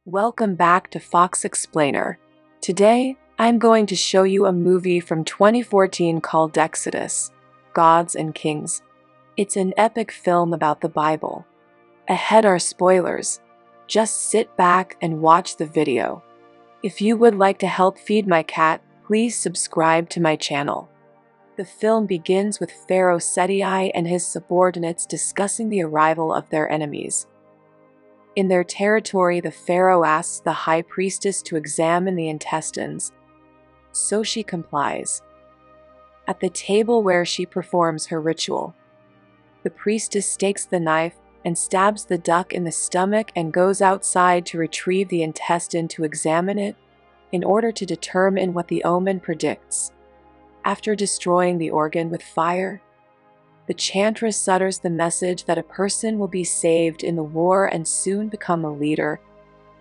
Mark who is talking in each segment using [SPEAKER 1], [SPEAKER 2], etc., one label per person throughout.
[SPEAKER 1] Welcome back to Fox Explainer. Today, I'm going to show you a movie from 2014 called Exodus, Gods and Kings. It's an epic film about the Bible. Ahead are spoilers. Just sit back and watch the video. If you would like to help feed my cat, please subscribe to my channel. The film begins with Pharaoh Seti and his subordinates discussing the arrival of their enemies. In their territory, the pharaoh asks the high priestess to examine the intestines, so she complies. At the table where she performs her ritual, the priestess takes the knife and stabs the duck in the stomach and goes outside to retrieve the intestine to examine it in order to determine what the omen predicts. After destroying the organ with fire, the chantress utters the message that a person will be saved in the war and soon become a leader.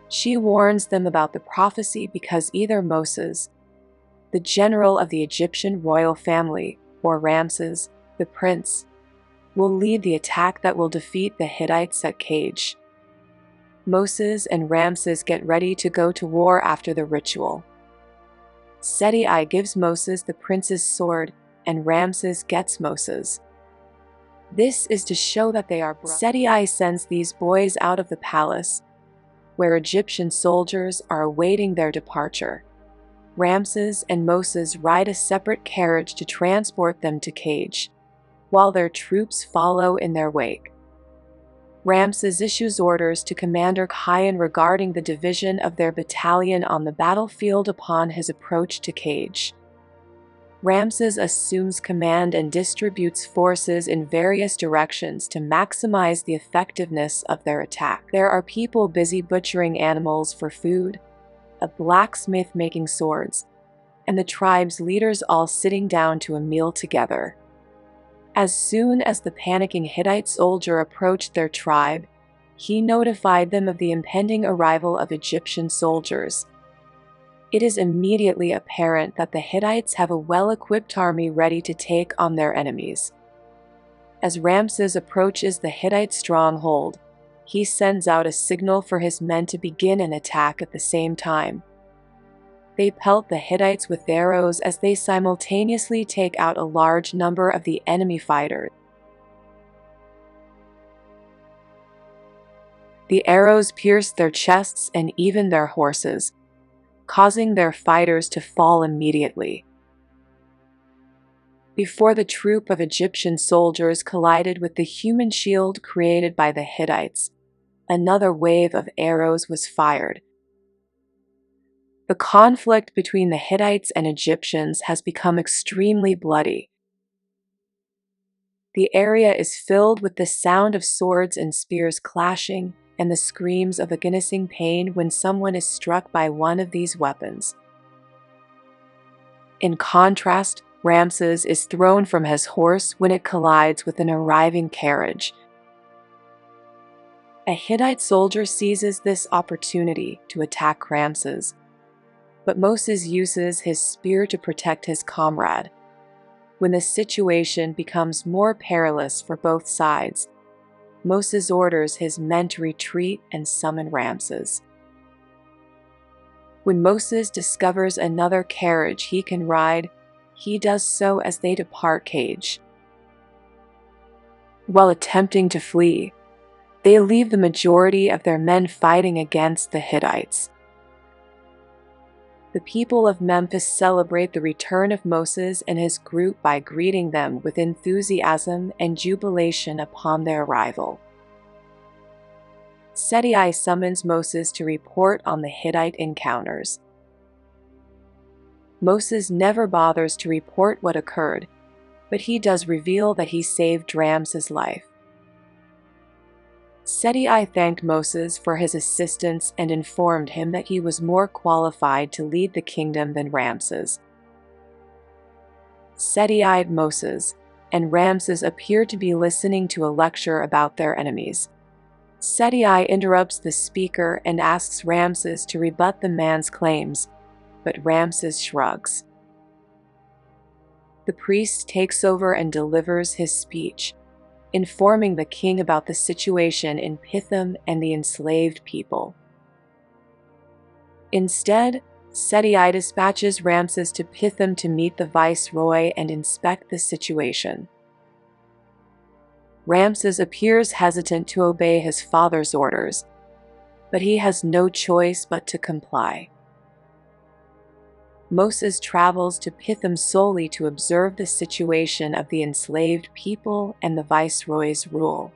[SPEAKER 1] She warns them about the prophecy because either Moses, the general of the Egyptian royal family, or Ramses, the prince, will lead the attack that will defeat the Hittites at Kadesh. Moses and Ramses get ready to go to war after the ritual. Seti gives Moses the prince's sword, and Ramses gets Moses. This is to show that they are brothers. Seti sends these boys out of the palace, where Egyptian soldiers are awaiting their departure. Ramses and Moses ride a separate carriage to transport them to Kadesh, while their troops follow in their wake. Ramses issues orders to Commander Kayan regarding the division of their battalion on the battlefield upon his approach to Kadesh. Ramses assumes command and distributes forces in various directions to maximize the effectiveness of their attack. There are people busy butchering animals for food, a blacksmith making swords, and the tribe's leaders all sitting down to a meal together. As soon as the panicking Hittite soldier approached their tribe, he notified them of the impending arrival of Egyptian soldiers. It is immediately apparent that the Hittites have a well-equipped army ready to take on their enemies. As Ramses approaches the Hittite stronghold, he sends out a signal for his men to begin an attack at the same time. They pelt the Hittites with arrows as they simultaneously take out a large number of the enemy fighters. The arrows pierce their chests and even their horses, causing their fighters to fall immediately. Before the troop of Egyptian soldiers collided with the human shield created by the Hittites, another wave of arrows was fired. The conflict between the Hittites and Egyptians has become extremely bloody. The area is filled with the sound of swords and spears clashing, and the screams of agonizing pain when someone is struck by one of these weapons. In contrast, Ramses is thrown from his horse when it collides with an arriving carriage. A Hittite soldier seizes this opportunity to attack Ramses, but Moses uses his spear to protect his comrade. When the situation becomes more perilous for both sides, Moses orders his men to retreat and summon Ramses. When Moses discovers another carriage he can ride, he does so as they depart Kadesh. While attempting to flee, they leave the majority of their men fighting against the Hittites. The people of Memphis celebrate the return of Moses and his group by greeting them with enthusiasm and jubilation upon their arrival. Seti summons Moses to report on the Hittite encounters. Moses never bothers to report what occurred, but he does reveal that he saved Ramses' life. Seti thanked Moses for his assistance and informed him that he was more qualified to lead the kingdom than Ramses. Seti-eyed Moses, and Ramses appear to be listening to a lecture about their enemies. Seti interrupts the speaker and asks Ramses to rebut the man's claims, but Ramses shrugs. The priest takes over and delivers his speech, informing the king about the situation in Pithom and the enslaved people. Instead, Seti dispatches Ramses to Pithom to meet the viceroy and inspect the situation. Ramses appears hesitant to obey his father's orders, but he has no choice but to comply. Moses travels to Pithom solely to observe the situation of the enslaved people and the viceroy's rule.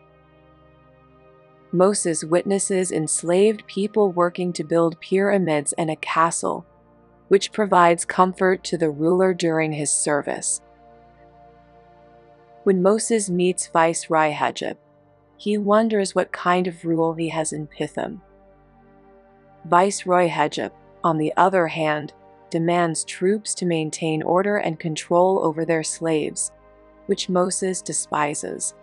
[SPEAKER 1] Moses witnesses enslaved people working to build pyramids and a castle, which provides comfort to the ruler during his service. When Moses meets Viceroy Hejeb, he wonders what kind of rule he has in Pithom. Viceroy Hejeb, on the other hand, demands troops to maintain order and control over their slaves, which Moses despises.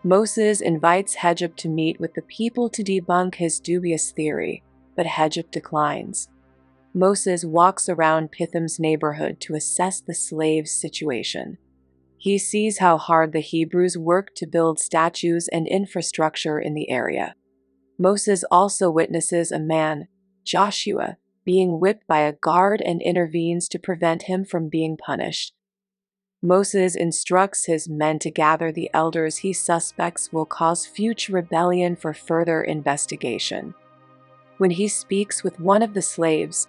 [SPEAKER 1] Moses invites Hejeb to meet with the people to debunk his dubious theory, but Hejeb declines. Moses walks around Pithom's neighborhood to assess the slaves' situation. He sees how hard the Hebrews worked to build statues and infrastructure in the area. Moses also witnesses a man, Joshua, being whipped by a guard and intervenes to prevent him from being punished. Moses instructs his men to gather the elders he suspects will cause future rebellion for further investigation. When he speaks with one of the slaves,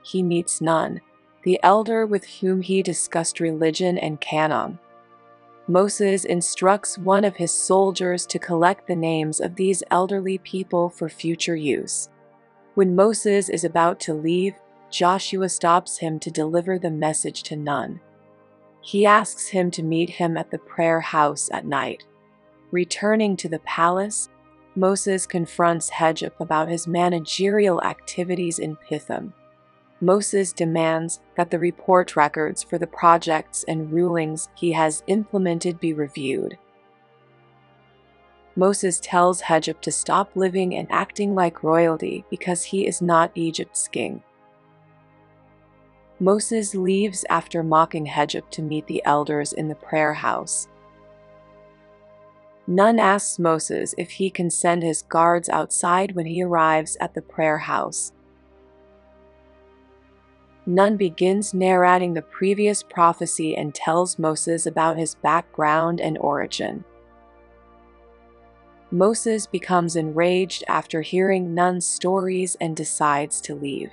[SPEAKER 1] he meets Nun, the elder with whom he discussed religion and canon. Moses instructs one of his soldiers to collect the names of these elderly people for future use. When Moses is about to leave, Joshua stops him to deliver the message to Nun. He asks him to meet him at the prayer house at night. Returning to the palace, Moses confronts Hejeb about his managerial activities in Pithom. Moses demands that the report records for the projects and rulings he has implemented be reviewed. Moses tells Hejeb to stop living and acting like royalty because he is not Egypt's king. Moses leaves after mocking Hejeb to meet the elders in the prayer house. Nun asks Moses if he can send his guards outside when he arrives at the prayer house. Nun begins narrating the previous prophecy and tells Moses about his background and origin. Moses becomes enraged after hearing Nun's stories and decides to leave.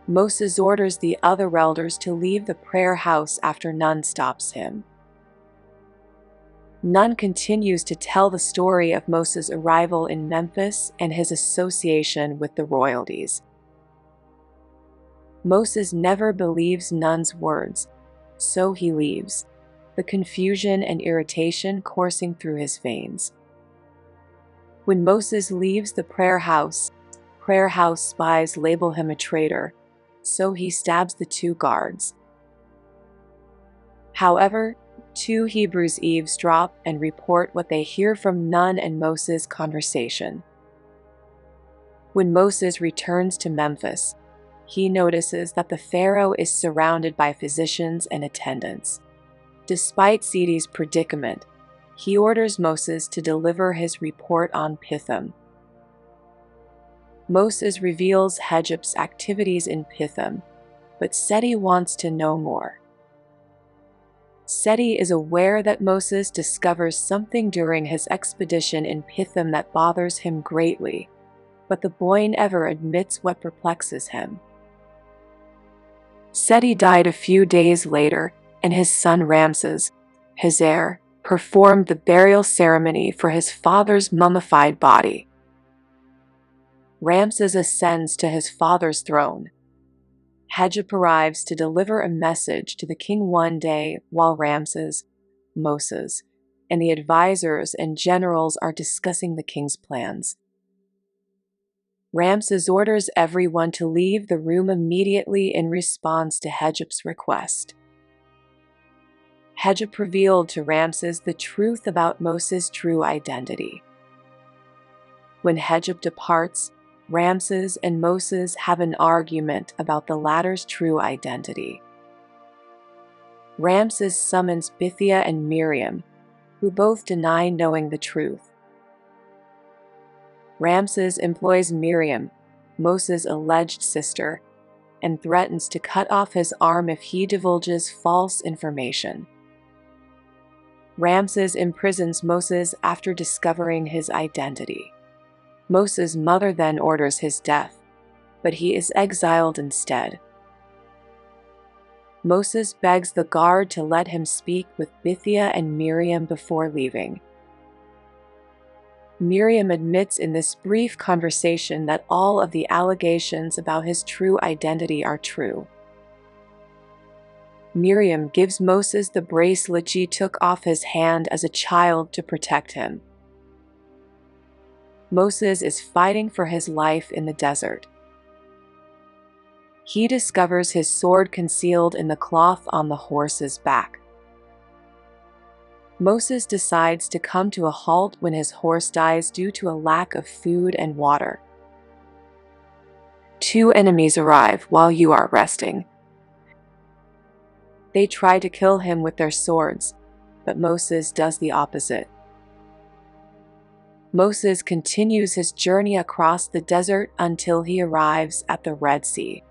[SPEAKER 1] Moses orders the other elders to leave the prayer house after Nun stops him. Nun continues to tell the story of Moses' arrival in Memphis and his association with the royalties. Moses never believes Nun's words, so he leaves, the confusion and irritation coursing through his veins. When Moses leaves the prayer house spies label him a traitor, so he stabs the two guards. However, two Hebrews eavesdrop and report what they hear from Nun and Moses' conversation. When Moses returns to Memphis, he notices that the Pharaoh is surrounded by physicians and attendants. Despite Seti's predicament, he orders Moses to deliver his report on Pithom. Moses reveals Hejeb's activities in Pithom, but Seti wants to know more. Seti is aware that Moses discovers something during his expedition in Pithom that bothers him greatly, but the boy never admits what perplexes him. Seti died a few days later, and his son Ramses, his heir, performed the burial ceremony for his father's mummified body. Ramses ascends to his father's throne. Hejeb arrives to deliver a message to the king one day while Ramses, Moses, and the advisors and generals are discussing the king's plans. Ramses orders everyone to leave the room immediately in response to Hejeb's request. Hejeb revealed to Ramses the truth about Moses' true identity. When Hejeb departs, Ramses and Moses have an argument about the latter's true identity. Ramses summons Bithia and Miriam, who both deny knowing the truth. Ramses employs Miriam, Moses' alleged sister, and threatens to cut off his arm if he divulges false information. Ramses imprisons Moses after discovering his identity. Moses' mother then orders his death, but he is exiled instead. Moses begs the guard to let him speak with Bithia and Miriam before leaving. Miriam admits in this brief conversation that all of the allegations about his true identity are true. Miriam gives Moses the bracelet she took off his hand as a child to protect him. Moses is fighting for his life in the desert. He discovers his sword concealed in the cloth on the horse's back. Moses decides to come to a halt when his horse dies due to a lack of food and water. Two enemies arrive while you are resting. They try to kill him with their swords, but Moses does the opposite. Moses continues his journey across the desert until he arrives at the Red Sea.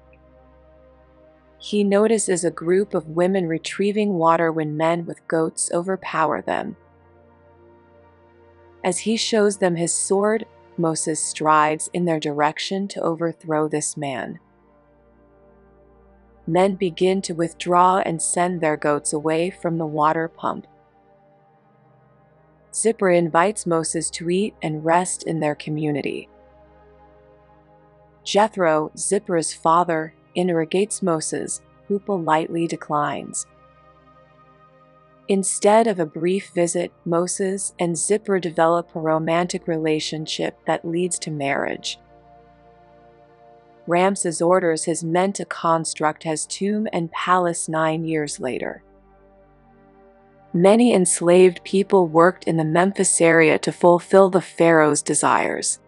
[SPEAKER 1] He notices a group of women retrieving water when men with goats overpower them. As he shows them his sword, Moses strides in their direction to overthrow this man. Men begin to withdraw and send their goats away from the water pump. Zipporah invites Moses to eat and rest in their community. Jethro, Zipporah's father, interrogates Moses, who politely declines. Instead of a brief visit, Moses and Zipporah develop a romantic relationship that leads to marriage. Ramses orders his men to construct his tomb and palace 9 years later. Many enslaved people worked in the Memphis area to fulfill the pharaoh's desires.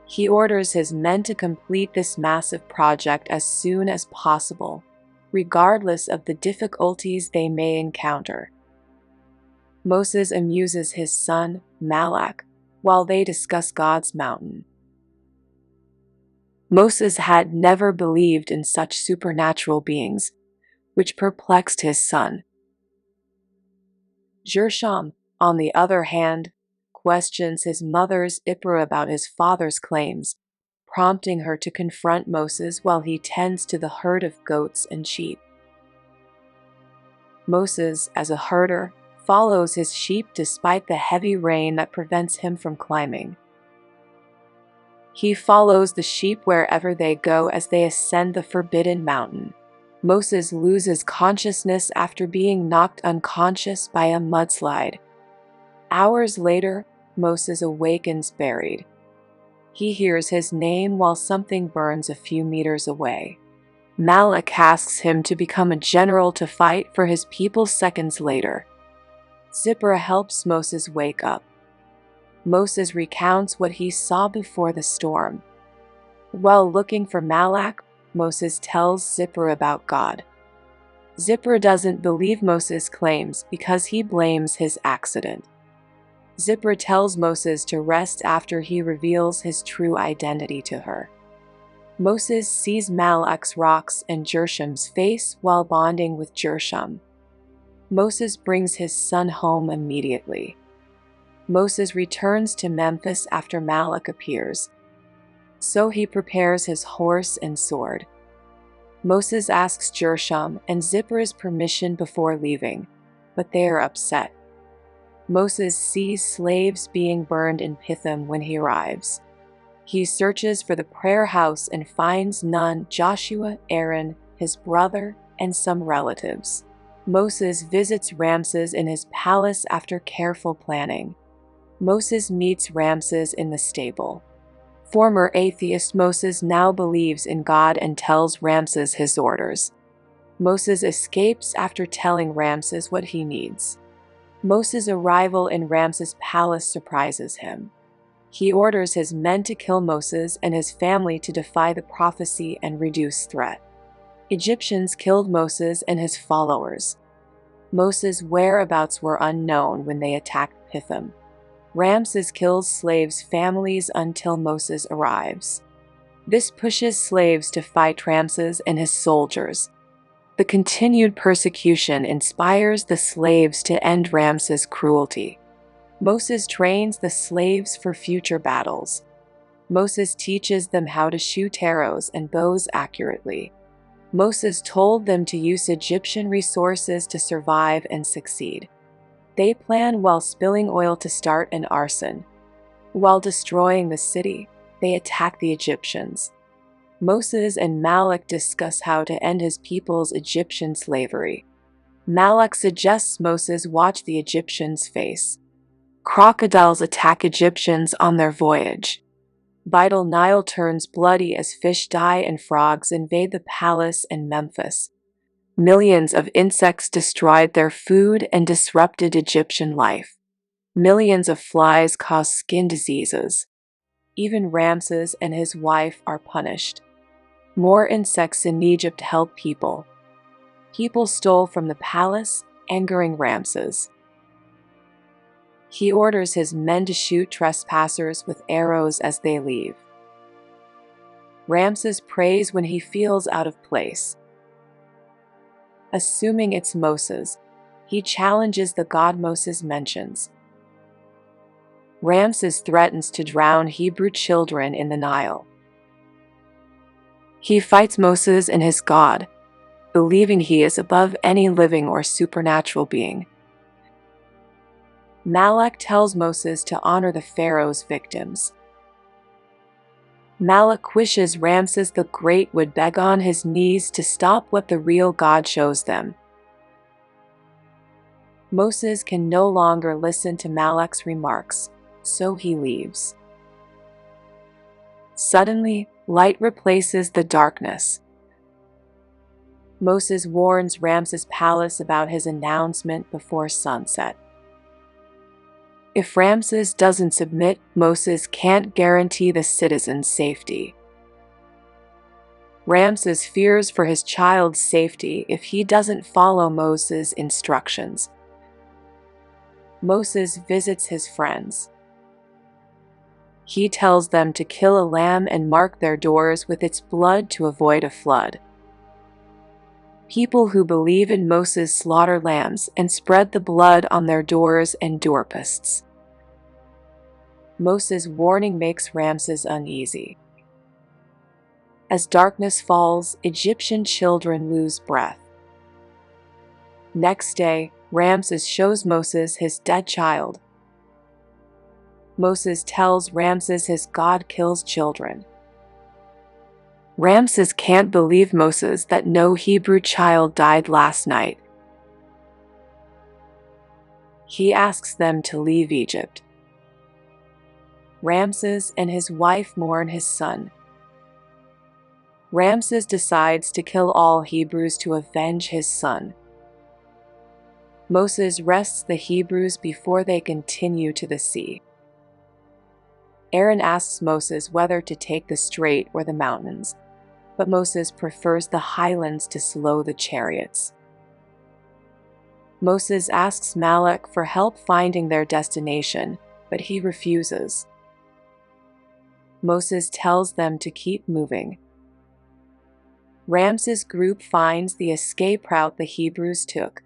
[SPEAKER 1] He orders his men to complete this massive project as soon as possible, regardless of the difficulties they may encounter. Moses amuses his son, Malak, while they discuss God's mountain. Moses had never believed in such supernatural beings, which perplexed his son. Gershom, on the other hand, questions his mother Zipporah about his father's claims, prompting her to confront Moses while he tends to the herd of goats and sheep. Moses, as a herder, follows his sheep despite the heavy rain that prevents him from climbing. He follows the sheep wherever they go as they ascend the forbidden mountain. Moses loses consciousness after being knocked unconscious by a mudslide. Hours later, Moses awakens buried. He hears his name while something burns a few meters away. Malak asks him to become a general to fight for his people seconds later. Zipporah helps Moses wake up. Moses recounts what he saw before the storm. While looking for Malak, Moses tells Zipporah about God. Zipporah doesn't believe Moses' claims because he blames his accident. Zipporah tells Moses to rest after he reveals his true identity to her. Moses sees Malak's rocks and Gershom's face while bonding with Gershom. Moses brings his son home immediately. Moses returns to Memphis after Malak appears. So he prepares his horse and sword. Moses asks Gershom and Zipporah's permission before leaving, but they are upset. Moses sees slaves being burned in Pithom when he arrives. He searches for the prayer house and finds none: Joshua, Aaron, his brother, and some relatives. Moses visits Ramses in his palace after careful planning. Moses meets Ramses in the stable. Former atheist Moses now believes in God and tells Ramses his orders. Moses escapes after telling Ramses what he needs. Moses' arrival in Ramses' palace surprises him. He orders his men to kill Moses and his family to defy the prophecy and reduce threat. Egyptians killed Moses and his followers. Moses' whereabouts were unknown when they attacked Pithom. Ramses kills slaves' families until Moses arrives. This pushes slaves to fight Ramses and his soldiers. The continued persecution inspires the slaves to end Ramses' cruelty. Moses trains the slaves for future battles. Moses teaches them how to shoot arrows and bows accurately. Moses told them to use Egyptian resources to survive and succeed. They plan while spilling oil to start an arson. While destroying the city, they attack the Egyptians. Moses and Malak discuss how to end his people's Egyptian slavery. Malak suggests Moses watch the Egyptians face. Crocodiles attack Egyptians on their voyage. Vital Nile turns bloody as fish die and frogs invade the palace and Memphis. Millions of insects destroyed their food and disrupted Egyptian life. Millions of flies cause skin diseases. Even Ramses and his wife are punished. More insects in Egypt help people. People stole from the palace, angering Ramses. He orders his men to shoot trespassers with arrows as they leave. Ramses prays when he feels out of place. Assuming it's Moses, he challenges the god Moses mentions. Ramses threatens to drown Hebrew children in the Nile. He fights Moses and his god, believing he is above any living or supernatural being. Malak tells Moses to honor the Pharaoh's victims. Malak wishes Ramses the Great would beg on his knees to stop what the real God shows them. Moses can no longer listen to Malak's remarks, so he leaves. Suddenly, light replaces the darkness. Moses warns Ramses' palace about his announcement before sunset. If Ramses doesn't submit, Moses can't guarantee the citizens' safety. Ramses fears for his child's safety if he doesn't follow Moses' instructions. Moses visits his friends. He tells them to kill a lamb and mark their doors with its blood to avoid a flood. People who believe in Moses slaughter lambs and spread the blood on their doors and doorposts. Moses' warning makes Ramses uneasy. As darkness falls, Egyptian children lose breath. Next day, Ramses shows Moses his dead child. Moses tells Ramses his God kills children. Ramses can't believe Moses that no Hebrew child died last night. He asks them to leave Egypt. Ramses and his wife mourn his son. Ramses decides to kill all Hebrews to avenge his son. Moses rests the Hebrews before they continue to the sea. Aaron asks Moses whether to take the strait or the mountains, but Moses prefers the highlands to slow the chariots. Moses asks Malak for help finding their destination, but he refuses. Moses tells them to keep moving. Ramses' group finds the escape route the Hebrews took.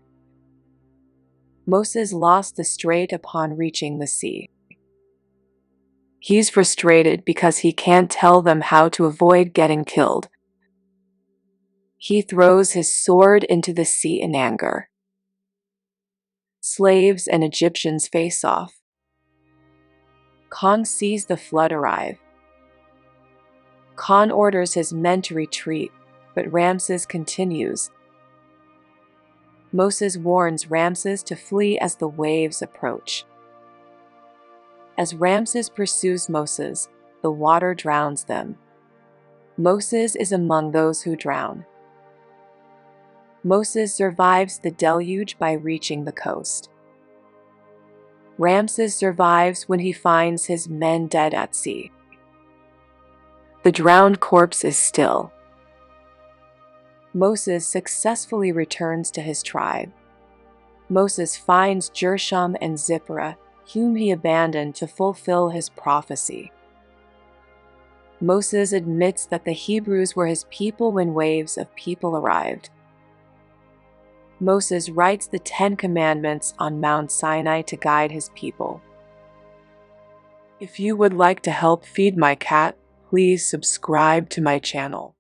[SPEAKER 1] Moses lost the strait upon reaching the sea. He's frustrated because he can't tell them how to avoid getting killed. He throws his sword into the sea in anger. Slaves and Egyptians face off. Khan sees the flood arrive. Khan orders his men to retreat, but Ramses continues. Moses warns Ramses to flee as the waves approach. As Ramses pursues Moses, the water drowns them. Moses is among those who drown. Moses survives the deluge by reaching the coast. Ramses survives when he finds his men dead at sea. The drowned corpse is still. Moses successfully returns to his tribe. Moses finds Gershom and Zipporah, whom he abandoned to fulfill his prophecy. Moses admits that the Hebrews were his people when waves of people arrived. Moses writes the 10 Commandments on Mount Sinai to guide his people. If you would like to help feed my cat, please subscribe to my channel.